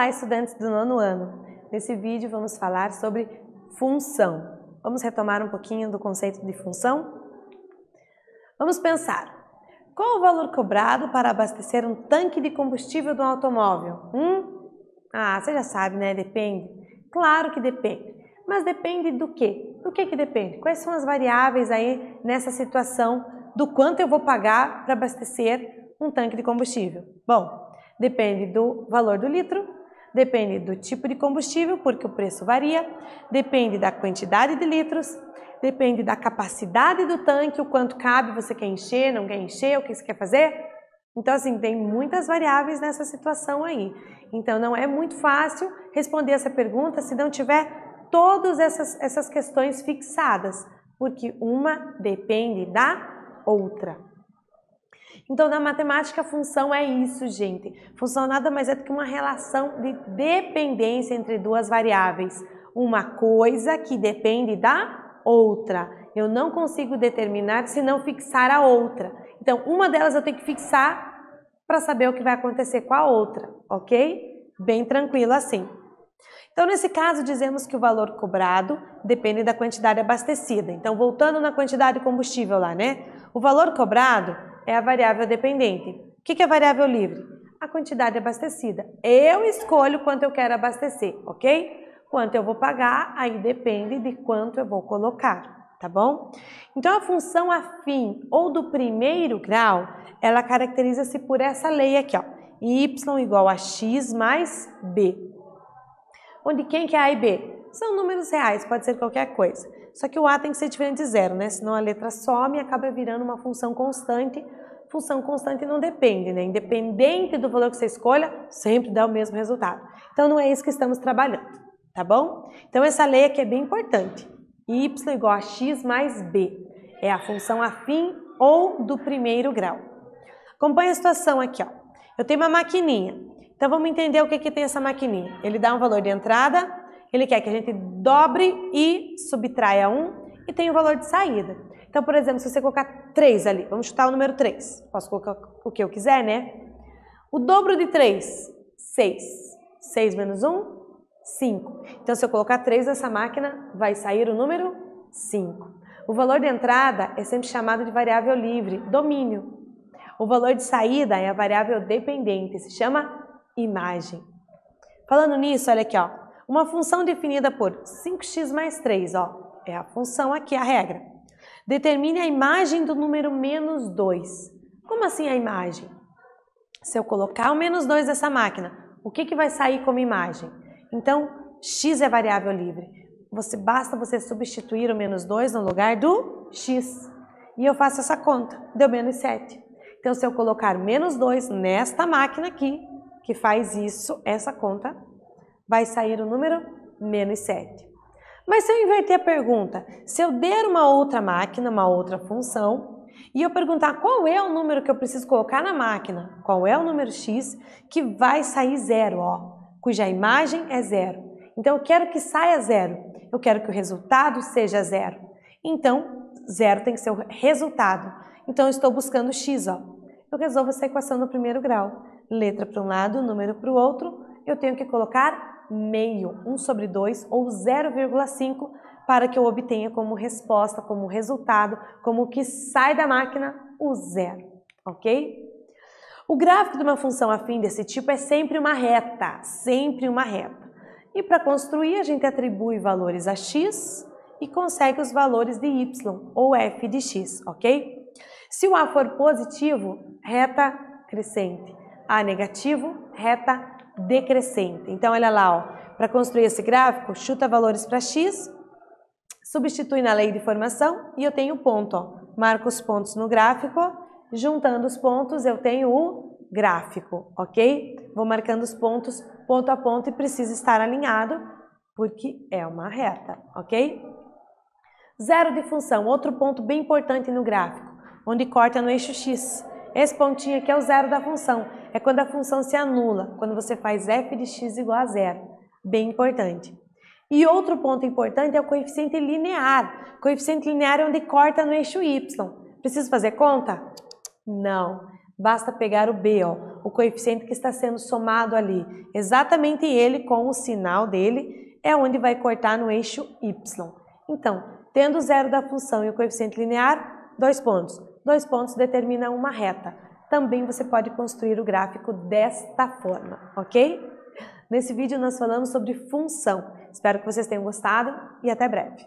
Olá, estudantes do 9º ano. Nesse vídeo vamos falar sobre função. Vamos retomar um pouquinho do conceito de função? Vamos pensar. Qual o valor cobrado para abastecer um tanque de combustível de um automóvel? Você já sabe, né? Depende. Claro que depende. Mas depende do quê? Do que depende? Quais são as variáveis aí nessa situação do quanto eu vou pagar para abastecer um tanque de combustível? Bom, depende do valor do litro, depende do tipo de combustível, porque o preço varia, depende da quantidade de litros, depende da capacidade do tanque, o quanto cabe, você quer encher, não quer encher, o que você quer fazer. Então, assim, tem muitas variáveis nessa situação aí. Então, não é muito fácil responder essa pergunta se não tiver todas essas questões fixadas, porque uma depende da outra. Então, na matemática, a função é isso, gente. Função nada mais é do que uma relação de dependência entre duas variáveis. Uma coisa que depende da outra. Eu não consigo determinar se não fixar a outra. Então, uma delas eu tenho que fixar para saber o que vai acontecer com a outra, ok? Bem tranquilo assim. Então, nesse caso, dizemos que o valor cobrado depende da quantidade abastecida. Então, voltando na quantidade de combustível lá, né? O valor cobrado é a variável dependente. O que é a variável livre? A quantidade abastecida. Eu escolho quanto eu quero abastecer, ok? Quanto eu vou pagar, aí depende de quanto eu vou colocar, tá bom? Então, a função afim ou do primeiro grau, ela caracteriza-se por essa lei aqui, ó. Y igual a x mais b. Onde quem que é A e B? São números reais, pode ser qualquer coisa. Só que o A tem que ser diferente de zero, né? Senão a letra some e acaba virando uma função constante. Função constante não depende, né? Independente do valor que você escolha, sempre dá o mesmo resultado. Então não é isso que estamos trabalhando, tá bom? Então essa lei aqui é bem importante. Y igual a x mais b. É a função afim ou do primeiro grau. Acompanhe a situação aqui, ó. Eu tenho uma maquininha. Então vamos entender o que tem essa maquininha. Ele dá um valor de entrada, ele quer que a gente dobre e subtraia 1 e tem o valor de saída. Então, por exemplo, se você colocar 3 ali, vamos chutar o número 3. Posso colocar o que eu quiser, né? O dobro de 3, 6. 6 menos 1, 5. Então, se eu colocar 3 nessa máquina, vai sair o número 5. O valor de entrada é sempre chamado de variável livre, domínio. O valor de saída é a variável dependente, se chama imagem. Falando nisso, olha aqui, ó. Uma função definida por 5x mais 3, ó. É a função aqui, a regra. Determine a imagem do número menos 2. Como assim a imagem? Se eu colocar o menos 2 nessa máquina, o que vai sair como imagem? Então, x é variável livre. Basta você substituir o menos 2 no lugar do x. E eu faço essa conta. Deu menos 7. Então, se eu colocar menos 2 nesta máquina aqui, que faz isso, essa conta, vai sair o número menos 7. Mas se eu inverter a pergunta, se eu der uma outra máquina, uma outra função, e eu perguntar qual é o número que eu preciso colocar na máquina, qual é o número x, que vai sair 0, ó, cuja imagem é 0. Então, eu quero que saia 0, eu quero que o resultado seja 0. Então, 0 tem que ser o resultado. Então, eu estou buscando x, ó. Eu resolvo essa equação no primeiro grau. Letra para um lado, número para o outro, eu tenho que colocar meio, 1 sobre 2 ou 0,5 para que eu obtenha como resposta, como resultado, como o que sai da máquina, o 0, ok? O gráfico de uma função afim desse tipo é sempre uma reta, sempre uma reta. E para construir, a gente atribui valores a x e consegue os valores de y, ou f de x, ok? Se o A for positivo, reta crescente. A negativo, reta decrescente. Então, olha lá, ó, para construir esse gráfico, chuta valores para x, substitui na lei de formação e eu tenho o ponto, ó. Marco os pontos no gráfico, juntando os pontos eu tenho o gráfico, ok? Vou marcando os pontos ponto a ponto e precisa estar alinhado, porque é uma reta, ok? Zero de função, outro ponto bem importante no gráfico, onde corta no eixo x. Esse pontinho aqui é o zero da função, é quando a função se anula, quando você faz f de x igual a 0, bem importante. E outro ponto importante é o coeficiente linear. Coeficiente linear é onde corta no eixo y. Preciso fazer conta? Não. Basta pegar o b, ó, o coeficiente que está sendo somado ali. Exatamente ele com o sinal dele é onde vai cortar no eixo y. Então, tendo o zero da função e o coeficiente linear, 2 pontos. 2 pontos determinam uma reta. Também você pode construir o gráfico desta forma, ok? Nesse vídeo nós falamos sobre função. Espero que vocês tenham gostado e até breve.